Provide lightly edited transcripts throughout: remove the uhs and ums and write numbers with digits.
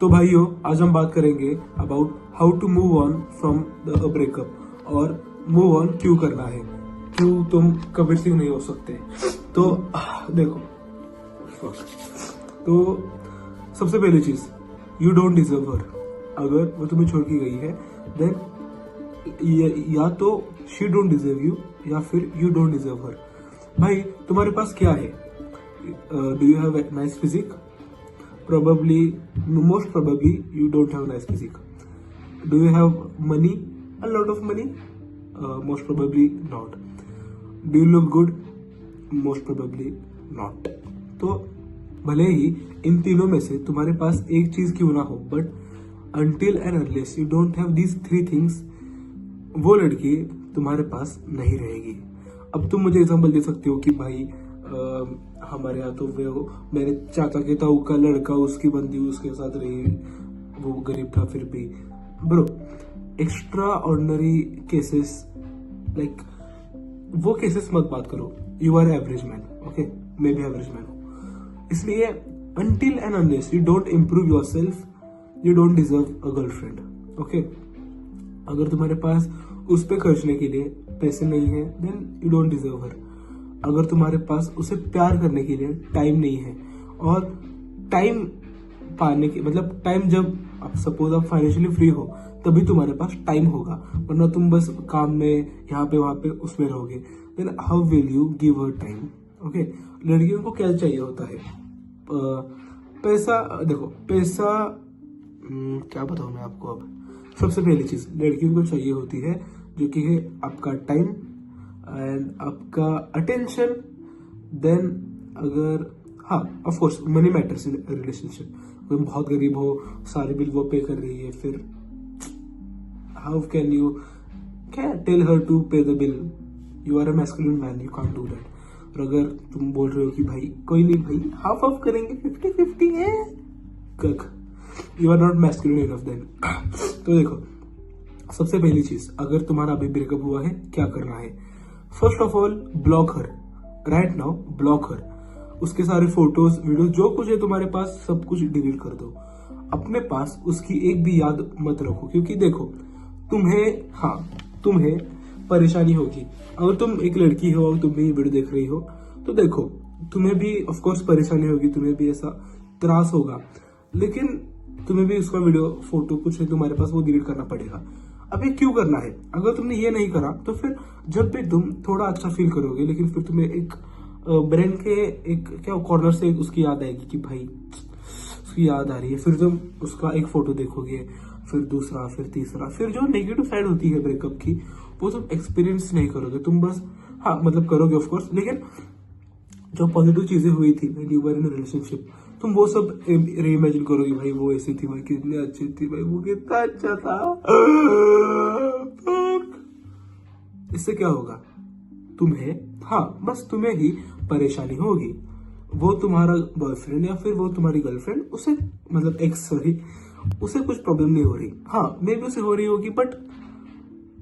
तो भाइयों, आज हम बात करेंगे about how to move on from the breakup और मूव ऑन क्यों करना है, क्यों तुम कबीर सिंह नहीं हो सकते। तो देखो, तो सबसे पहली चीज, यू डोंट डिजर्व हर। अगर वो तुम्हें छोड़ के गई है देन या तो शी डोंट डिजर्व यू या फिर यू डोंट डिजर्व हर। भाई तुम्हारे पास क्या है? Do you have nice physique? Probably, most probably, you don't have nice physique. Do you have money? A lot of money? Most probably not. Do you look good? Most probably not. तो भले ही इन तीनों में से तुम्हारे पास एक चीज क्यों ना हो, but until and unless you don't have these three things, वो लड़की तुम्हारे पास नहीं रहेगी। अब तुम मुझे एग्जाम्पल दे सकते हो कि भाई हमारे यहाँ तो वो मेरे चाचा के ताऊ का लड़का, उसकी बंदी उसके साथ रही, वो गरीब था फिर भी। Bro, extraordinary cases, like वो केसेस मत बात करो। You are average man, okay, मैं भी एवरेज मैन हूँ। इसलिए until and unless you don't improve yourself, you don't deserve a girlfriend, okay. अगर तुम्हारे पास उस पर खर्चने के लिए पैसे नहीं है देन यू डोंट डिजर्व हर। अगर तुम्हारे पास उसे प्यार करने के लिए टाइम नहीं है, और टाइम पाने के मतलब टाइम जब आप सपोज आप फाइनेंशियली फ्री हो तभी तुम्हारे पास टाइम होगा, वरना तुम बस काम में यहाँ पे वहां पे उसमें रहोगे, then how will you give her time, okay. लड़कियों को क्या चाहिए होता है? पैसा। देखो पैसा, क्या बताऊं मैं आपको। अब सबसे पहली चीज लड़कियों को चाहिए होती है जो कि है आपका टाइम एंड आपका अटेंशन। देन अगर हाँ, of course money matters in relationship. तुम बहुत गरीब हो, सारे बिल वो पे कर रही है, फिर how can you tell her to pay the bill? You are a masculine man, you can't do that. और अगर तुम बोल रहे हो कि भाई कोई नहीं भाई, हाफ ऑफ करेंगे, 50-50 है, cuck, you are not masculine enough then. तो देखो, सबसे पहली चीज, अगर तुम्हारा अभी ब्रेकअप हुआ है, क्या करना है? First of all, block her right now, block her. उसके सारे फोटोज, वीडियोस, जो कुछ है तुम्हारे पास, सब कुछ डिलीट कर दो। अपने पास उसकी एक भी याद मत रखो, क्योंकि देखो तुम्हें परेशानी होगी। अगर तुम एक लड़की हो और तुम भी वीडियो देख रही हो तो देखो, तुम्हें भी ऑफ कोर्स परेशानी होगी, तुम्हें भी ऐसा त्रास होगा, लेकिन तुम्हें भी उसका वीडियो फोटो कुछ है तुम्हारे पास, वो डिलीट करना पड़ेगा। अब ये क्यों करना है? अगर तुमने ये नहीं करा तो फिर जब भी तुम थोड़ा अच्छा फील करोगे, लेकिन फिर तुम्हें एक ब्रेन के एक क्या कॉर्नर से उसकी याद आएगी कि भाई उसकी याद आ रही है, फिर तुम उसका एक फोटो देखोगे, फिर दूसरा, फिर तीसरा, फिर जो नेगेटिव साइड होती है ब्रेकअप की वो तुम एक्सपीरियंस नहीं करोगे। तुम बस मतलब करोगे ऑफ कोर्स, लेकिन जो पॉजिटिव चीजें हुई थी when you were in relationship, तुम वो सब रीइमेजिन करोगे। भाई वो ऐसी थी, भाई कितनी अच्छी थी, भाई वो कितना अच्छा था। इससे क्या होगा? बस तुम्हें ही परेशानी होगी। वो तुम्हारा बॉयफ्रेंड या फिर वो तुम्हारी गर्लफ्रेंड, उसे मतलब उसे कुछ प्रॉब्लम नहीं हो रही। मे बी उसे हो रही होगी, बट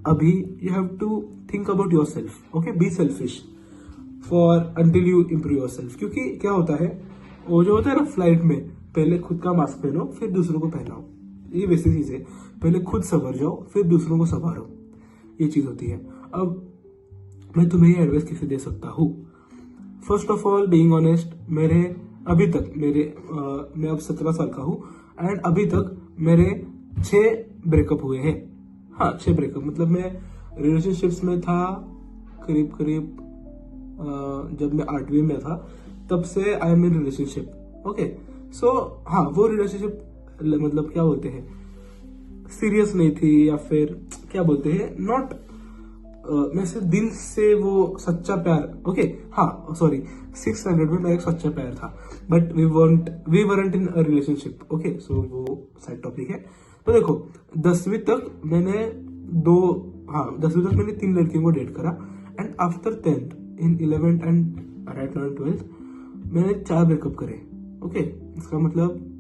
अभी you have to think about yourself, okay. Be selfish for until you improve yourself. क्योंकि क्या होता है, वो जो होता है ना फ्लाइट में, पहले खुद का मास्क पहनो फिर दूसरों को पहनाओ, ये वैसी चीज है। पहले खुद संवर जाओ फिर दूसरों को संवारो, ये चीज होती है। अब मैं तुम्हें ये एडवाइस कैसे दे सकता हूँ? First of all, being honest, मैं अब 17 साल का हूँ एंड अभी तक मेरे 6 ब्रेकअप हुए हैं। 6 ब्रेकअप, मतलब मैं रिलेशनशिप्स में था करीब जब मैं 8वीं में था, तब से I am in relationship, okay. So वो रिलेशनशिप मतलब क्या बोलते हैं, सीरियस नहीं थी, या फिर क्या बोलते हैं, नॉट मैं से दिल से वो सच्चा प्यार, ओके। सॉरी, 6 स्टैंडर्ड में मेरा एक सच्चा प्यार था, but we weren't in a relationship, okay. So वो साइड टॉपिक है। तो देखो, 10वीं तक मैंने 3 लड़कियों को डेट करा, and after 10th in 11th and right now 12th मैंने 4 ब्रेकअप करे, ओके। इसका मतलब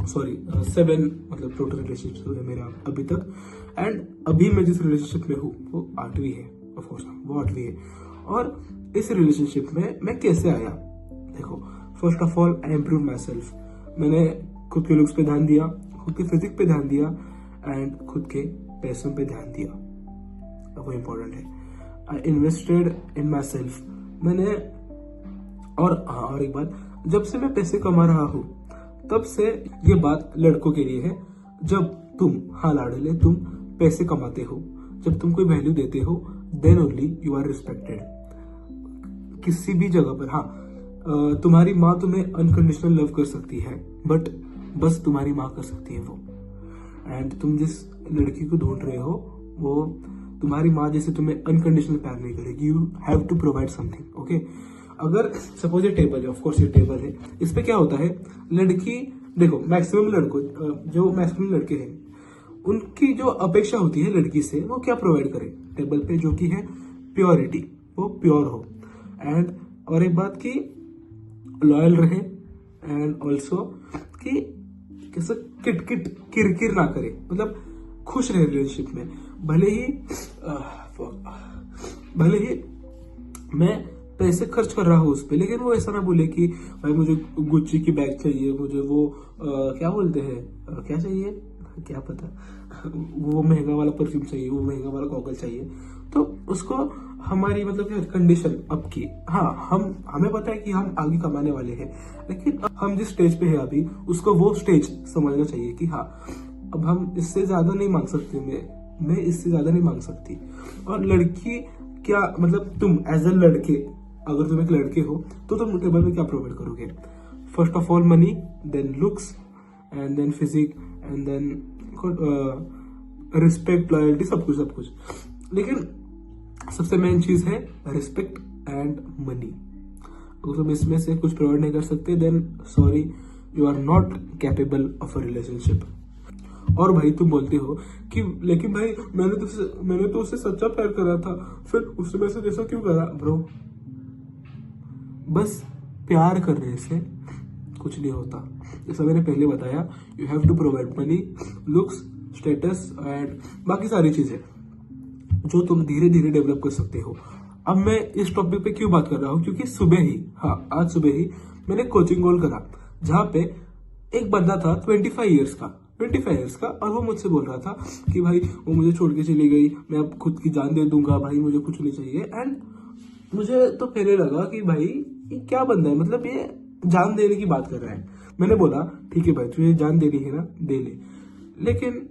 7 मतलब टोटल रिलेशनशिप हुए मेरा अभी तक, एंड अभी मैं जिस रिलेशनशिप में हूँ वो 8वीं है, ऑफकोर्स वो 8वीं है। और इस रिलेशनशिप में मैं कैसे आया? देखो, first of all, I improve my self. मैंने खुद के लुक्स पे ध्यान दिया, खुद के फिजिक पे ध्यान दिया एंड खुद के पैसों पे ध्यान दिया, वो इम्पोर्टेंट है। I invested in my self. मैंने और एक बात, जब से मैं पैसे कमा रहा हूँ तब से, ये बात लड़कों के लिए है, जब तुम, हाँ लाडले, तुम पैसे कमाते हो, जब तुम कोई वैल्यू देते हो, then only you are respected किसी भी जगह पर। हाँ, तुम्हारी माँ तुम्हें अनकंडीशनल लव कर सकती है, बट बस तुम्हारी माँ कर सकती है वो। एंड तुम जिस लड़की को ढूंढ रहे हो वो तुम्हारी माँ जैसे तुम्हें अनकंडीशनल प्यार नहीं करेगी। You have to provide something, okay. अगर सपोज ये टेबल है, ऑफ कोर्स ये टेबल है, इस पे क्या होता है, लड़की, देखो मैक्सिमम लड़कों, जो मैक्सिमम लड़के हैं, उनकी जो अपेक्षा होती है लड़की से, वो क्या प्रोवाइड करे टेबल पे, जो कि है प्योरिटी, वो प्योर हो। एंड और एक बात की लॉयल रहे, एंड ऑल्सो कि कैसे किट किरकिर ना करे, मतलब खुश रहे रिलेशनशिप में। भले ही मैं पैसे खर्च कर रहा हूँ उस पर, लेकिन वो ऐसा ना बोले कि भाई मुझे गुच्ची की बैग चाहिए, मुझे वो क्या बोलते हैं, क्या चाहिए, क्या पता, वो महंगा वाला परफ्यूम चाहिए, वो महंगा वाला गॉगल चाहिए। तो उसको हमारी मतलब कंडीशन अप की, हाँ हमें पता है कि हम आगे कमाने वाले हैं, लेकिन हम जिस स्टेज पे है अभी, उसको वो स्टेज समझना चाहिए कि हाँ अब हम इससे ज्यादा नहीं मांग सकते, मैं इससे ज्यादा नहीं मांग सकती। और लड़की क्या, मतलब तुम एज अ लड़के, अगर तुम एक लड़के हो तो तुम टेबल पे क्या प्रोवाइड करोगे? First of all money, then looks, and then physique, and then respect, loyalty, सब कुछ। लेकिन सबसे मेन चीज है रिस्पेक्ट एंड मनी। अगर तुम इसमें से कुछ प्रोवाइड नहीं कर सकते, then sorry, you are not capable of a relationship. और भाई तुम बोलते हो कि लेकिन भाई मैंने तो उससे सच्चा प्यार करा था, फिर उसने मेरे से ऐसा क्यों करा? ब्रो, बस प्यार करने से कुछ नहीं होता। जैसा मैंने पहले बताया, you have to provide money, looks, status and बाकी सारी चीजें जो तुम धीरे धीरे डेवलप कर सकते हो। अब मैं इस टॉपिक पे क्यों बात कर रहा हूँ, क्योंकि सुबह ही, हाँ आज सुबह ही मैंने कोचिंग कॉल करा, जहाँ पे एक बंदा था 25 ईयर्स का, और वो मुझसे बोल रहा था कि भाई वो मुझे छोड़ के चली गई, मैं अब खुद की जान दे दूंगा, भाई मुझे कुछ नहीं चाहिए। एंड मुझे तो पहले लगा कि भाई ये क्या बंदा है, मतलब ये जान देने की बात कर रहा है। मैंने बोला ठीक है भाई, तुझे जान देनी है ना, दे ले, लेकिन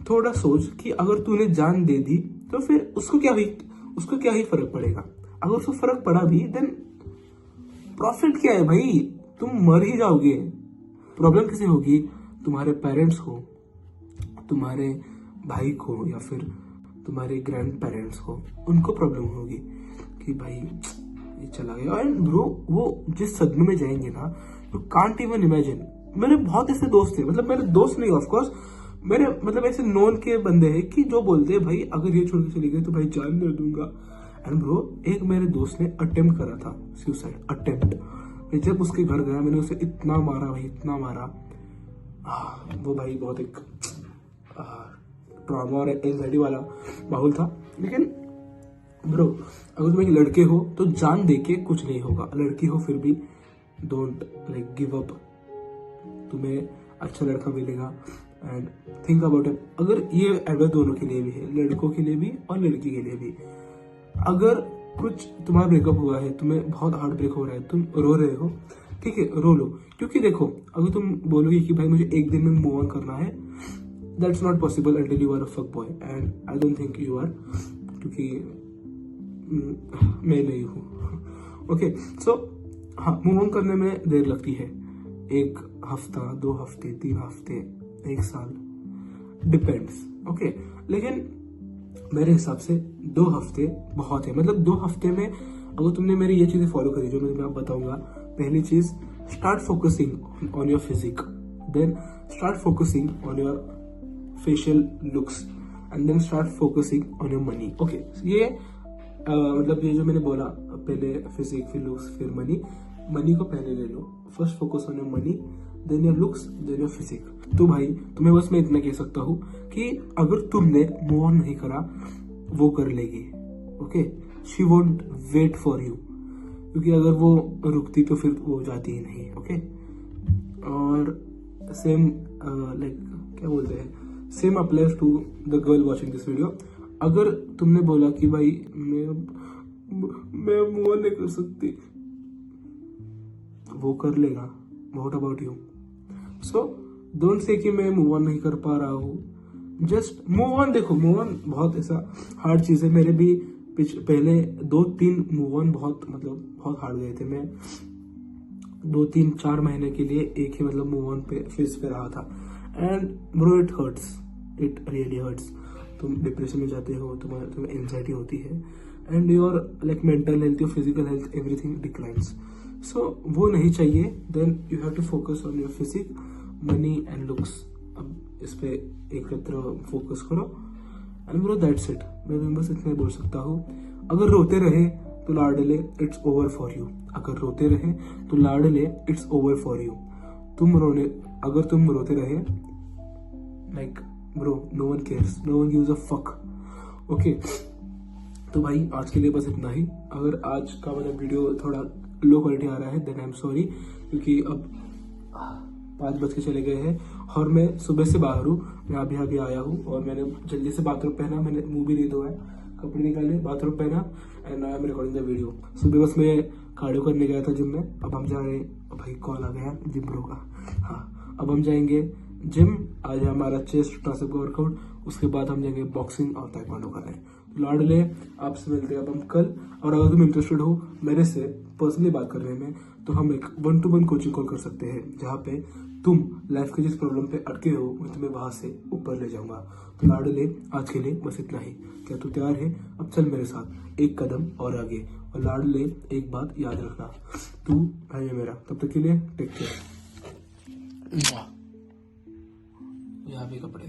थोड़ा सोच कि अगर तूने जान दे दी तो फिर उसको क्या ही फर्क पड़ेगा। अगर उसको फर्क पड़ा भी, देन प्रॉफिट क्या है भाई, तुम मर ही जाओगे। प्रॉब्लम किसे होगी? तुम्हारे पेरेंट्स को, तुम्हारे भाई को, या फिर तुम्हारे ग्रैंड पेरेंट्स को, उनको प्रॉब्लम होगी कि भाई ये चला गया। एंड ब्रो, वो जिस सदमे में जाएंगे ना, यू कांट इवन इमेजिन। मेरे बहुत ऐसे दोस्त थे, मतलब मेरे दोस्त नहीं ऑफ कोर्स, मेरे मतलब ऐसे नॉन के बंदे हैं कि जो बोलते हैं भाई अगर ये छोड़ के चली गई तो भाई जान दे दूंगा। एंड ब्रो, एक मेरे दोस्त ने अटेम्प्ट करा था, सुसाइड अटेम्प्ट। मैं जब उसके घर गया, मैंने उसे इतना मारा भाई, इतना मारा, वो भाई बहुत एक ट्रॉमा और एंजाइटी वाला माहौल था। लेकिन ब्रो, अगर तुम एक लड़के हो तो जान दे के कुछ नहीं होगा, लड़की हो फिर भी डोंट लाइक गिव अप, तुम्हें अच्छा लड़का मिलेगा। And think about it. अगर ये एडवाइस दोनों के लिए भी है, लड़कों के लिए भी और लड़की के लिए भी। अगर कुछ तुम्हारा ब्रेकअप हुआ है, तुम्हें बहुत हार्ट ब्रेक हो रहा है, तुम रो रहे हो, ठीक है रो लो, क्योंकि देखो अगर तुम बोलोगे कि भाई मुझे एक दिन में मूव ऑन करना है, that's not possible until you are a fuck boy, and I don't think you are, क्योंकि मैं नहीं हूँ। ओके, सो हाँ, मूव ऑन करने में देर लगती है, 1 हफ्ता, 2 हफ्ते, 3 हफ्ते, 1 साल, डिपेंड्स। ओके, लेकिन मेरे हिसाब से 2 हफ्ते बहुत है। मतलब 2 हफ्ते में अगर तुमने मेरी ये चीजें फॉलो करी जो मैं तुम्हें बताऊंगा, पहली चीज, start focusing on your physique, then start focusing on your facial looks, and then start focusing on your money. Okay, ये मतलब ये जो मैंने बोला, पहले फिजिक, फिर लुक्स, फिर मनी को पहले ले लो। First focus on your money, then your looks, then your physique. तो भाई तुम्हें बस मैं इतना कह सकता हूँ कि अगर तुमने मूव ऑन नहीं करा, वो कर लेगी। Okay, she won't wait for you, क्योंकि अगर वो रुकती तो फिर वो जाती ही नहीं। ओके, और सेम लाइक क्या बोलते हैं, same applies to the girl watching this video. अगर तुमने बोला कि भाई मैं मूव ऑन नहीं कर सकती, वो कर लेगा, what about you? So don't say कि मैं मूव ऑन नहीं कर पा रहा हूँ, जस्ट मूव ऑन। देखो मूव ऑन बहुत ऐसा हार्ड चीज है, मेरे भी पहले 2-3 मूव ऑन बहुत हार्ड गए थे। मैं 2-3-4 महीने के लिए एक ही मूव ऑन पे फेज पे रहा था, and bro it hurts, it really hurts. तुम डिप्रेशन में जाते हो, तुम्हें एंजाइटी होती है, and your like mental health, your physical health, everything declines. So वो नहीं चाहिए। Then you have to focus on your physique, money and looks. अब इस पे एकत्र फोकस करो, एंड ब्रो दैट्स इट। मैं बस इतना ही बोल सकता हूँ। अगर रोते रहे तो लाडले, इट्स ओवर फॉर यू। अगर रोते रहे तो लाडले, इट्स ओवर फॉर यू। अगर तुम रोते रहे, like bro no one cares, no one gives a fuck. Okay, तो भाई आज के लिए बस इतना ही। अगर आज का वीडियो थोड़ा लो क्वालिटी आ रहा है देन आई एम सॉरी, क्योंकि अब 5 बज के चले गए हैं और मैं सुबह से बाहर हूँ। मैं अभी आया हूँ और मैंने जल्दी से बाथरूम पहना, मैंने मुंह भी नहीं धोया, कपड़े निकाले, बाथरूम पहना, and I am recording the video. सुबह बस मैं कार्डियो करने गया था जिम में, अब हम जा रहे हैं। भाई कॉल आ गया जिम ब्रो का। हाँ, अब हम जाएंगे जिम। आज है हमारा चेस्ट ट्राइसेप का वर्कआउट, उसके बाद हम जाएंगे बॉक्सिंग और ताइक्वांडो करने। तो लाडले, आपसे मिलते हैं अब हम कल। और अगर तुम इंटरेस्टेड हो मेरे से पर्सनली बात करने में, तो हम एक 1-to-1 कोचिंग कॉल कर सकते हैं, जहाँ पे तुम लाइफ के जिस प्रॉब्लम पे अटके हो मैं तुम्हें वहां से ऊपर ले जाऊंगा। तो लाडले, आज के लिए बस इतना ही। क्या तू तैयार है? अब चल मेरे साथ एक कदम और आगे। और लाडले, एक बात याद रखना, तू भाई है मेरा। तब तक के लिए टेक केयर। यहाँ भी कपड़े